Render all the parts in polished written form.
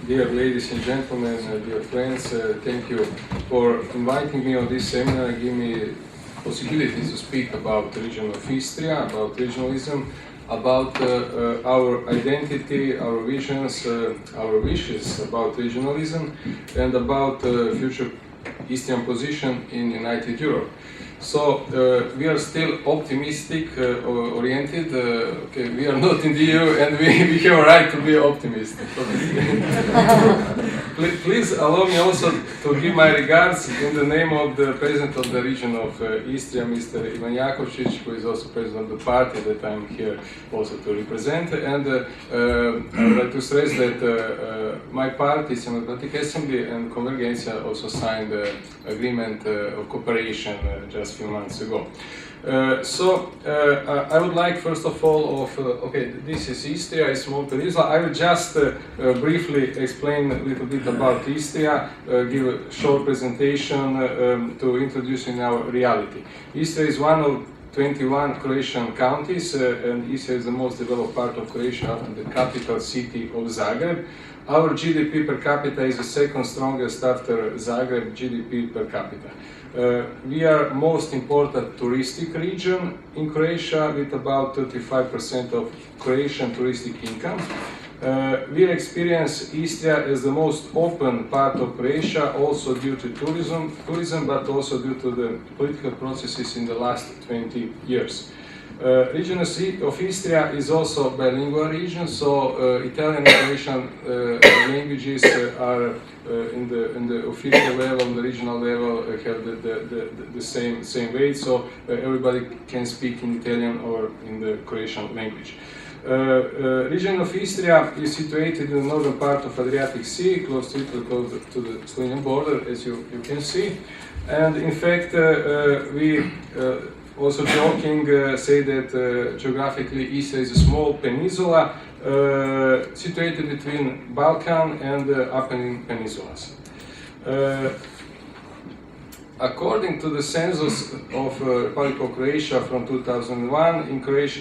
Dear ladies and gentlemen, dear friends, thank you for inviting me on this seminar and giving me possibility to speak about the region of Istria, about regionalism, about our identity, our visions, our wishes about regionalism, and about future Istrian position in United Europe. So we are still optimistic oriented. Okay, we are not in the EU, and we have a right to be optimistic. Please allow me also to give my regards in the name of the president of the region of Istria, Mr. Ivan Jakovčić, who is also president of the party that I'm here also to represent. And I would like to stress that my party, Democratic Assembly and Convergencia, also signed the agreement of cooperation just a few months ago. I would like first of all okay, this is Istria, a small peninsula. I will just briefly explain a little bit about Istria, give a short presentation to introduce in our reality. Istria is one of 21 Croatian counties, and Istria is the most developed part of Croatia and the capital city of Zagreb. Our GDP per capita is the second strongest after Zagreb GDP per capita. We are most important touristic region in Croatia with about 35% of Croatian touristic income. We experience Istria as the most open part of Croatia, also due to tourism, but also due to the political processes in the last 20 years. Region of Istria is also bilingual region, so Italian and Croatian languages are in the official level, on the regional level, have the same weight, so everybody can speak in Italian or in the Croatian language. Region of Istria is situated in the northern part of Adriatic Sea, close to Italy, close to the Slovenian border, as you can see. And in fact, we also joking say that geographically Istria is a small peninsula situated between Balkan and Apennine peninsulas. According to the census of Republic of Croatia from 2001,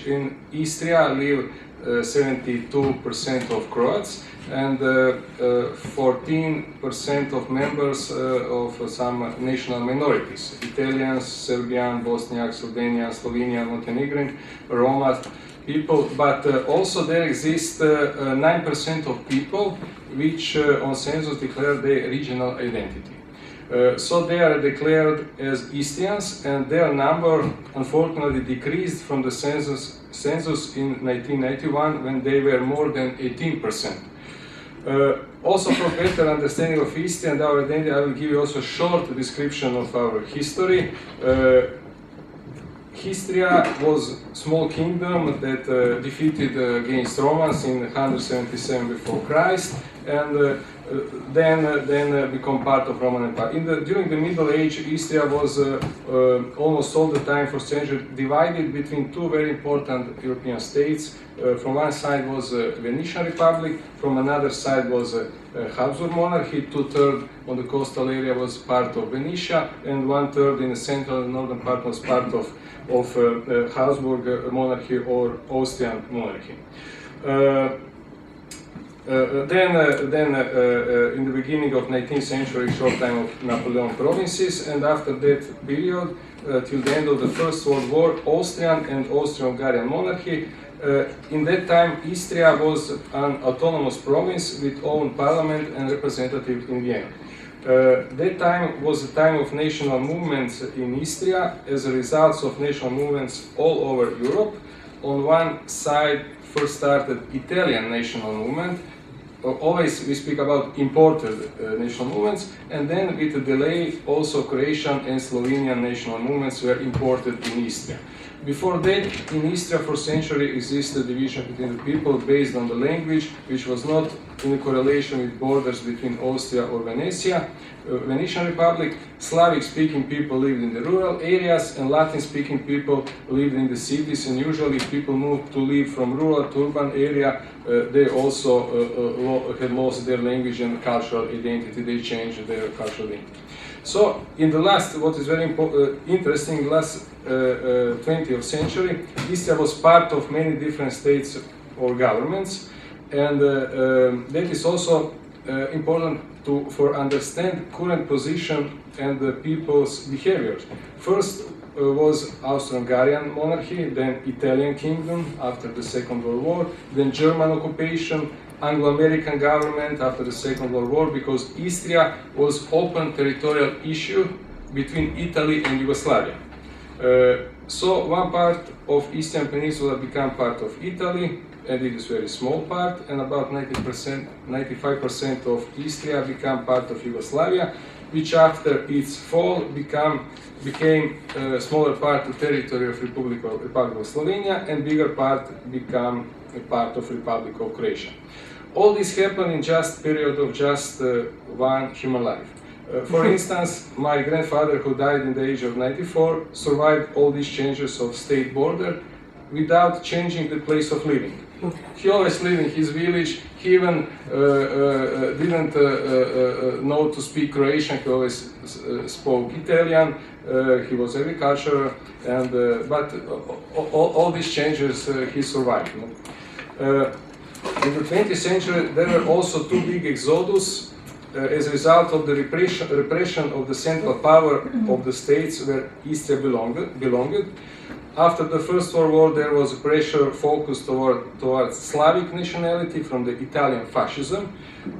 in Istria live 72% of Croats and 14% of members of some national minorities: Italians, Serbian, Bosniak, Slovenian, Montenegrin, Roma people, but also there exist 9% of people which on census declare their regional identity. So they are declared as Istrians, and their number unfortunately decreased from the census in 1991 when they were more than 18%. Also, for better understanding of Istria and our identity, I will give you also a short description of our history. Istria was a small kingdom that defeated against Romans in 177 before Christ, and then become part of Roman Empire. During the Middle Age, Istria was almost all the time for centuries divided between two very important European states. From one side was Venetian Republic, from another side was Habsburg monarchy. 2/3 on the coastal area was part of Venetia, and 1/3 in the central and northern part was part of Habsburg monarchy or Austrian monarchy. Then in the beginning of 19th century, short time of Napoleon provinces, and after that period, till the end of the First World War, Austrian and Austro-Hungarian monarchy. In that time, Istria was an autonomous province with own parliament and representative in Vienna. That time was a time of national movements in Istria as a result of national movements all over Europe. On one side, first started Italian national movement. Always we speak about imported national movements, and then with a delay also Croatian and Slovenian national movements were imported in Istria. Before that, in Istria for centuries existed division between the people based on the language, which was not in correlation with borders between Austria or Venetian Republic. Slavic-speaking people lived in the rural areas, and Latin-speaking people lived in the cities. And usually, if people moved to live from rural to urban area, they also had lost their language and cultural identity. They changed their cultural identity. So, in the last, what is very interesting, last 20th century, Istria was part of many different states or governments, and that is also important for understand current position and the people's behaviors. First was Austro-Hungarian monarchy, then Italian kingdom after the Second World War, then German occupation, Anglo-American government after the Second World War, because Istria was open territorial issue between Italy and Yugoslavia. So one part of Istrian Peninsula became part of Italy, and it is a very small part, and about 95% of Istria became part of Yugoslavia, which after its fall became a smaller part of territory of Republic of Slovenia, and bigger part became a part of Republic of Croatia. All this happened in just period of just one human life. For instance, my grandfather, who died in the age of 94, survived all these changes of state border without changing the place of living. He always lived in his village. He even didn't know to speak Croatian. He always spoke Italian. He was agricultural, and but all these changes he survived. In the 20th century, there were also two big exodus as a result of the repression of the central power of the states where Istria belonged. After the First World War, there was a pressure focused towards Slavic nationality from the Italian fascism,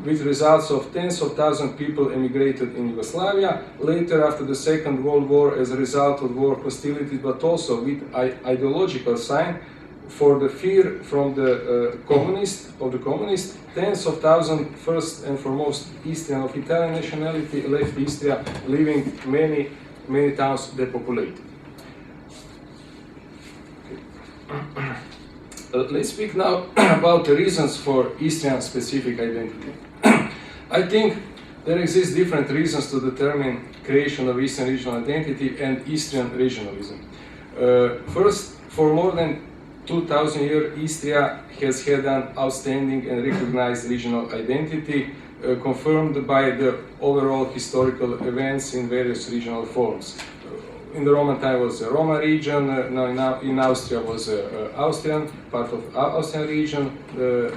with results of tens of thousands of people emigrated in Yugoslavia. Later, after the Second World War, as a result of war hostilities, but also with ideological sign, for the fear from the communists, tens of thousands, first and foremost Istrian of Italian nationality, left Istria, leaving many towns depopulated. Let's speak now about the reasons for Istrian specific identity. I think there exist different reasons to determine creation of Istrian regional identity and Istrian regionalism. First, for more than 2000 years, Istria has had an outstanding and recognized regional identity, confirmed by the overall historical events in various regional forms. In the Roman time was the Roma region, now in Austria was Austrian, part of Austrian region,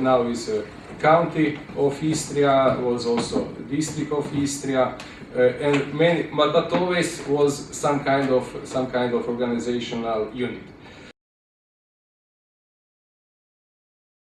now is a county of Istria, was also the district of Istria, and many, but always was some kind of organizational unit.